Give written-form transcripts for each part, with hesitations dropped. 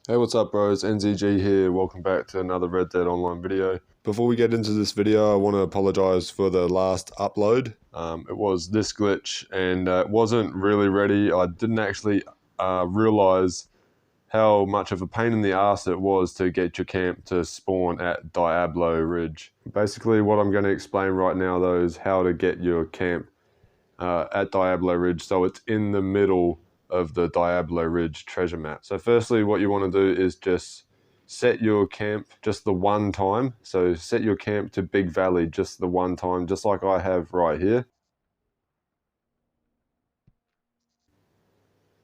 Hey, what's up bros, NZG here, welcome back to another Red Dead Online video. Before we get into this video, I want to apologize for the last upload. It was this glitch and it wasn't really ready. I didn't actually realize how much of a pain in the ass it was to get your camp to spawn at Diablo Ridge. Basically what I'm going to explain right now though is how to get your camp at Diablo Ridge so it's in the middle of the Diablo Ridge treasure map. So firstly, what you want to do is just set your camp just the one time. So set your camp to Big Valley just the one time, just like I have right here.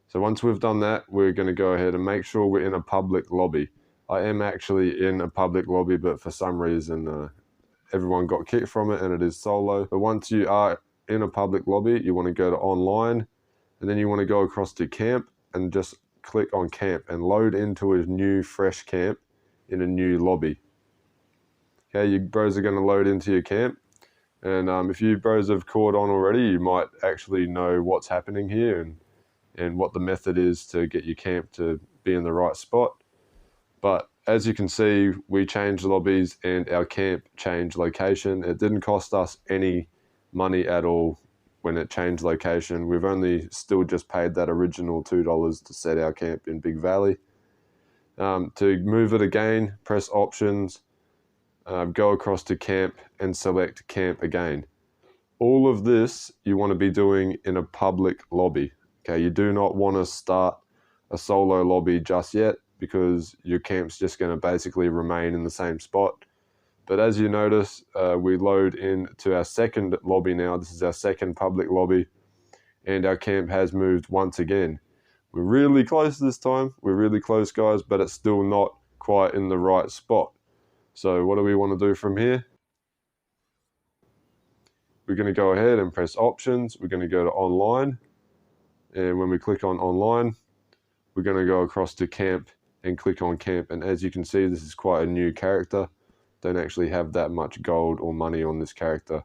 So once we've done that, we're going to go ahead and make sure we're in a public lobby. I am actually in a public lobby, but for some reason everyone got kicked from it and it is solo. But once you are in a public lobby, you want to go to online, and then you want to go across to camp and just click on camp and load into a new fresh camp in a new lobby. Okay, you bros are going to load into your camp, and if you bros have caught on already, you might actually know what's happening here and what the method is to get your camp to be in the right spot. But as you can see, we changed lobbies and our camp changed location. It didn't cost us any money at all when it changed location. We've only still just paid that original $2 to set our camp in Big Valley. To move it again, press options, go across to camp and select camp again. All of this you want to be doing in a public lobby. Okay, you do not want to start a solo lobby just yet because your camp's just going to basically remain in the same spot. But as you notice, we load into our second lobby now. This is our second public lobby, and our camp has moved once again. We're really close this time. We're really close, guys, but it's still not quite in the right spot. So what do we want to do from here? We're going to go ahead and press options. We're going to go to online, and when we click on online, we're going to go across to camp and click on camp. And as you can see, this is quite a new character. Don't actually have that much gold or money on this character.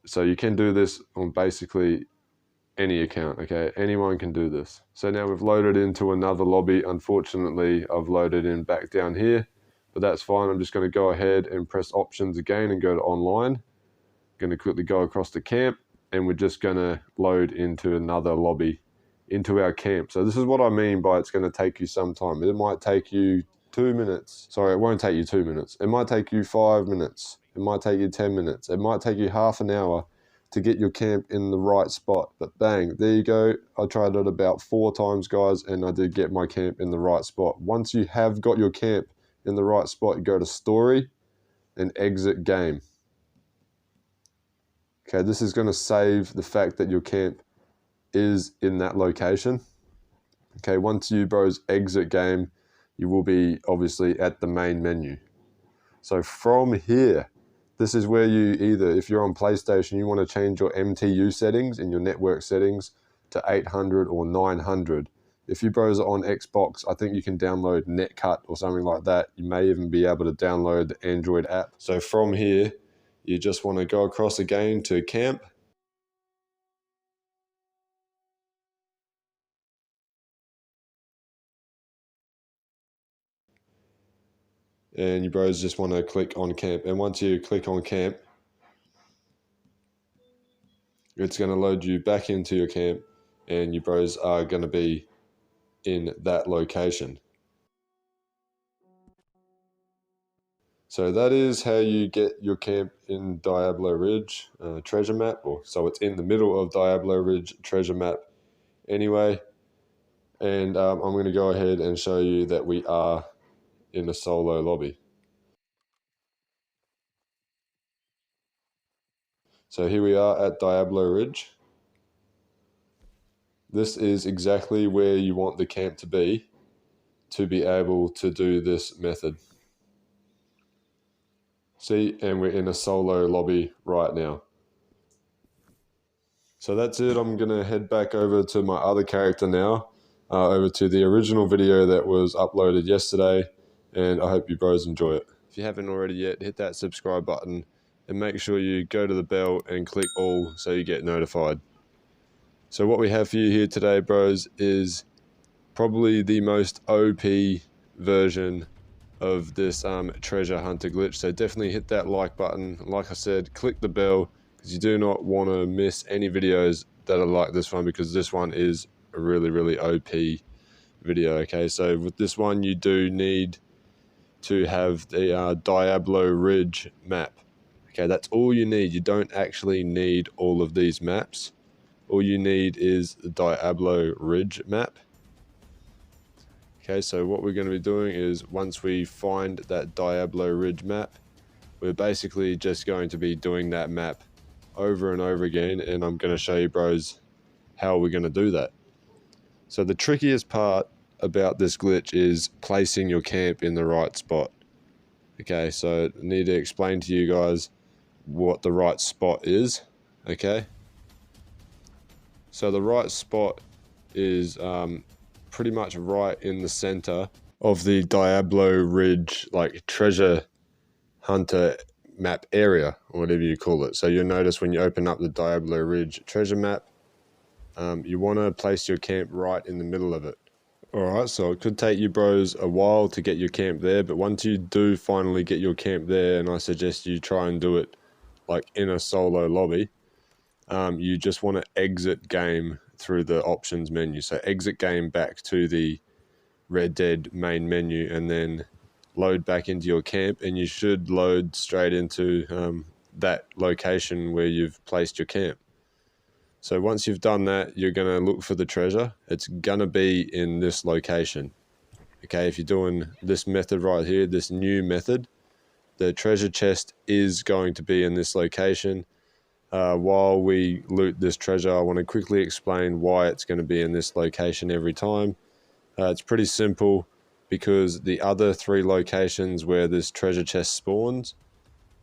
So you can do this on basically any account, okay? Anyone can do this. So now we've loaded into another lobby. Unfortunately, I've loaded in back down here, but that's fine. I'm just going to go ahead and press options again and go to online. I'm going to quickly go across to camp, and we're just going to load into another lobby, into our camp. So this is what I mean by it's going to take you some time. It might take you 2 minutes. Sorry, it won't take you 2 minutes. It might take you 5 minutes. It might take you 10 minutes. It might take you half an hour to get your camp in the right spot. But bang, there you go. I tried it about 4 times, guys, and I did get my camp in the right spot. Once you have got your camp in the right spot, you go to story and exit game. Okay, this is going to save the fact that your camp is in that location. Okay, once you bros exit game, you will be obviously at the main menu. So from here, this is where you either, if you're on PlayStation, you want to change your MTU settings and your network settings to 800 or 900. If you bros are on Xbox, I think you can download Netcut or something like that. You may even be able to download the Android app. So from here, you just want to go across again to camp. And you bros just want to click on camp. And once you click on camp, it's going to load you back into your camp, and you bros are going to be in that location. So that is how you get your camp in Diablo Ridge treasure map, or so it's in the middle of Diablo Ridge treasure map anyway. And I'm going to go ahead and show you that we are in a solo lobby. So here we are at Diablo Ridge. This is exactly where you want the camp to be able to do this method. See, and we're in a solo lobby right now. So that's it. I'm going to head back over to my other character now, over to the original video that was uploaded yesterday, and I hope you bros enjoy it. If you haven't already yet, hit that subscribe button and make sure you go to the bell and click all so you get notified. So what we have for you here today, bros, is probably the most OP version of this treasure hunter glitch. So definitely hit that like button. Like I said, click the bell, because you do not want to miss any videos that are like this one, because this one is a really OP video. Okay, so with this one you do need to have the Diablo Ridge map. Okay, that's all you need. You don't actually need all of these maps. All you need is the Diablo Ridge map. Okay, so what we're going to be doing is, once we find that Diablo Ridge map, we're basically just going to be doing that map over and over again, and I'm going to show you bros how we're going to do that. So the trickiest part about this glitch is placing your camp in the right spot. Okay, so I need to explain to you guys what the right spot is. Okay, so the right spot is pretty much right in the center of the Diablo Ridge, like treasure hunter map area, or whatever you call it. So you'll notice when you open up the Diablo Ridge treasure map, you want to place your camp right in the middle of it. Alright, so it could take you bros a while to get your camp there, but once you do finally get your camp there, and I suggest you try and do it like in a solo lobby, you just want to exit game through the options menu. So exit game back to the Red Dead main menu, and then load back into your camp, and you should load straight into that location where you've placed your camp. So once you've done that, you're going to look for the treasure. It's going to be in this location. Okay, if you're doing this method right here, this new method, the treasure chest is going to be in this location. While we loot this treasure, I want to quickly explain why it's going to be in this location every time. It's pretty simple, because the other 3 locations where this treasure chest spawns,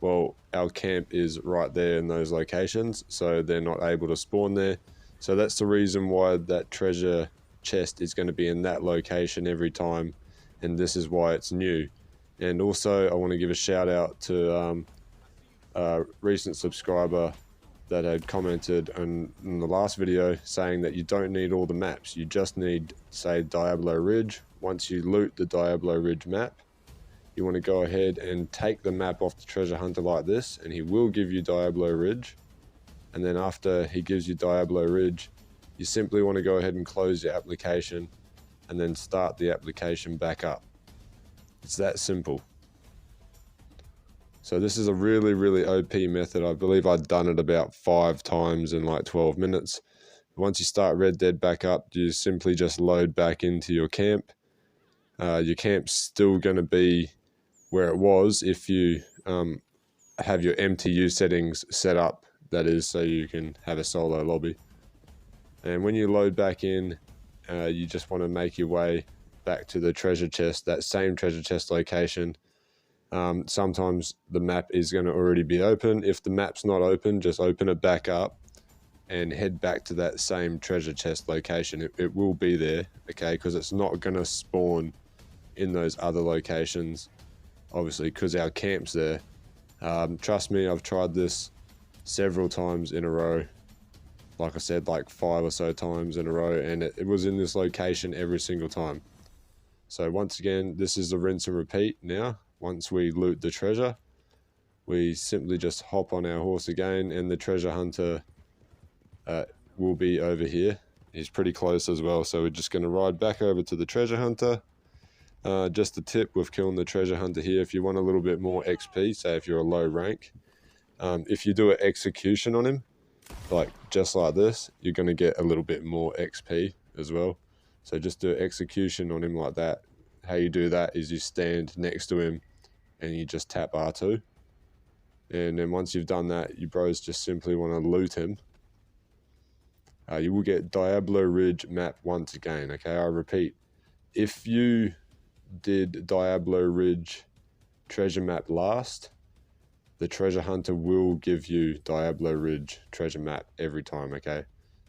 well, our camp is right there in those locations, so they're not able to spawn there. So that's the reason why that treasure chest is going to be in that location every time, and this is why it's new. And also, I want to give a shout out to a recent subscriber that had commented in the last video saying that you don't need all the maps. You just need, say, Diablo Ridge. Once you loot the Diablo Ridge map, you want to go ahead and take the map off the treasure hunter like this, and he will give you Diablo Ridge. And then after he gives you Diablo Ridge, you simply want to go ahead and close your application, and then start the application back up. It's that simple. So this is a really OP method. I believe I'd done it about 5 times in like 12 minutes. Once you start Red Dead back up, you simply just load back into your camp. Your camp's still going to be where it was if you have your MTU settings set up, that is, so you can have a solo lobby. And when you load back in, you just want to make your way back to the treasure chest, that same treasure chest location. Sometimes the map is going to already be open. If the map's not open, just open it back up and head back to that same treasure chest location. It will be there, okay, because it's not going to spawn in those other locations, obviously, because our camp's there. Trust me, I've tried this several times in a row. Like I said, like 5 or so times in a row, and it was in this location every single time. So once again, this is the rinse and repeat now. Once we loot the treasure, we simply just hop on our horse again, and the treasure hunter will be over here. He's pretty close as well, so we're just going to ride back over to the treasure hunter. Just a tip with killing the treasure hunter here, if you want a little bit more XP, say if you're a low rank, if you do an execution on him, like just like this, you're going to get a little bit more XP as well. So just do an execution on him like that. How you do that is you stand next to him and you just tap R2. And then once you've done that, you bros just simply want to loot him. You will get Diablo Ridge map once again, okay? I repeat, if you did Diablo Ridge treasure map last, the treasure hunter will give you Diablo Ridge treasure map every time, okay?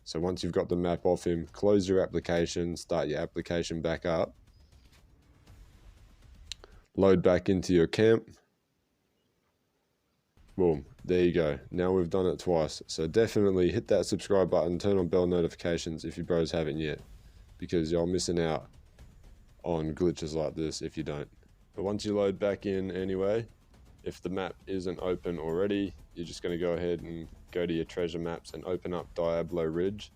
So once you've got the map off him, close your application, start your application back up, load back into your camp. Boom, there you go. Now we've done it twice. So definitely hit that subscribe button, turn on bell notifications if you bros haven't yet. because you're missing out on glitches like this if you don't. But once you load back in anyway, if the map isn't open already, you're just going to go ahead and go to your treasure maps and open up Diablo Ridge.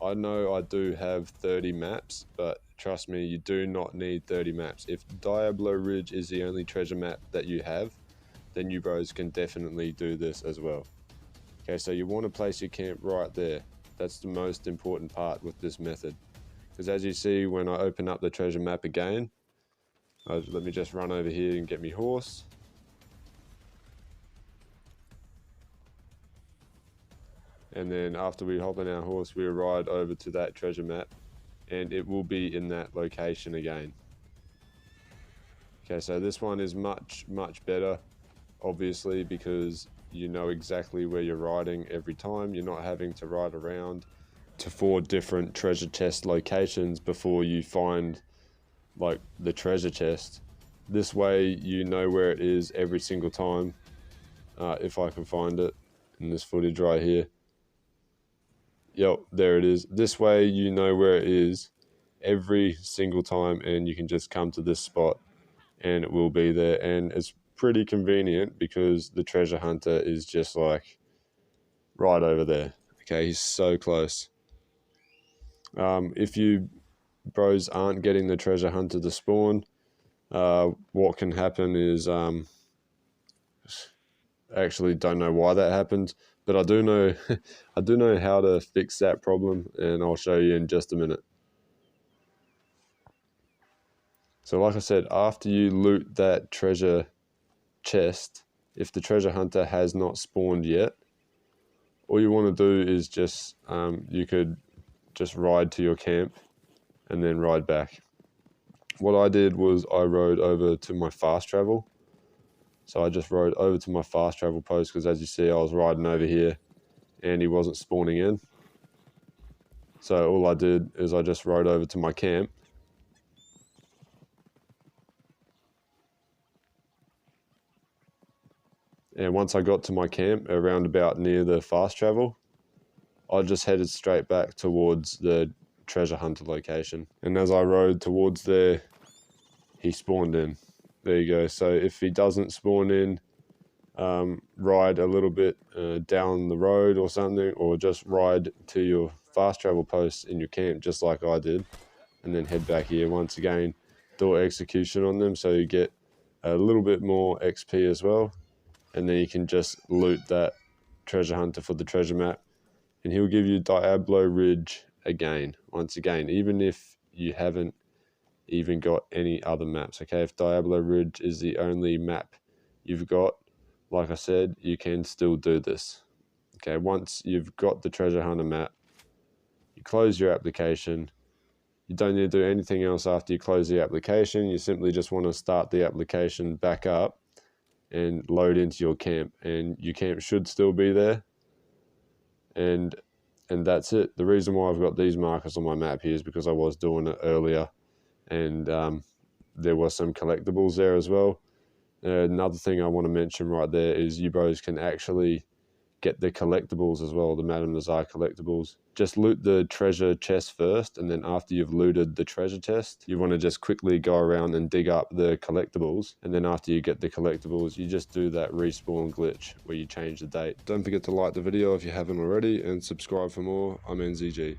I know I do have 30 maps, but trust me, you do not need 30 maps. If Diablo Ridge is the only treasure map that you have, then you bros can definitely do this as well. Okay, so you want to place your camp right there. That's the most important part with this method. Because as you see, when I open up the treasure map again, let me just run over here and get me horse. And then after we hop on our horse, we ride over to that treasure map and it will be in that location again. Okay, so this one is much better, obviously, because you know exactly where you're riding every time. You're not having to ride around to 4 different treasure chest locations before you find like the treasure chest. This way you know where it is every single time. If I can find it in this footage right here. Yep, there it is. This way you know where it is every single time, and you can just come to this spot and it will be there. And it's pretty convenient because the treasure hunter is just like right over there. Okay, he's so close. If you bros aren't getting the treasure hunter to spawn, what can happen is actually don't know why that happened, but I do know I do know how to fix that problem, and I'll show you in just a minute. So like I said, after you loot that treasure chest, if the treasure hunter has not spawned yet, all you want to do is just you could just ride to your camp and then ride back. What I did was I rode over to my fast travel. So I just rode over to my fast travel post because, as you see, I was riding over here and he wasn't spawning in. So all I did is I just rode over to my camp. And once I got to my camp, around about near the fast travel, I just headed straight back towards the treasure hunter location. And as I rode towards there, he spawned in. There you go. So if he doesn't spawn in, ride a little bit down the road or something, or just ride to your fast travel post in your camp, just like I did, and then head back here. Once again, do execution on them so you get a little bit more XP as well, and then you can just loot that treasure hunter for the treasure map, and he'll give you Diablo Ridge again, once again, even if you haven't even got any other maps. Okay, if Diablo Ridge is the only map you've got, like I said, you can still do this. Okay, once you've got the treasure hunter map, you close your application. You don't need to do anything else after you close the application. You simply just want to start the application back up and load into your camp, and your camp should still be there. And that's it. The reason why I've got these markers on my map here is because I was doing it earlier, and there were some collectibles there as well. Another thing I want to mention right there is you bros can actually get the collectibles as well, the Madame Nazar collectibles. Just loot the treasure chest first, and then after you've looted the treasure chest, you want to just quickly go around and dig up the collectibles, and then after you get the collectibles, you just do that respawn glitch where you change the date. Don't forget to like the video if you haven't already, and subscribe for more. I'm NZG.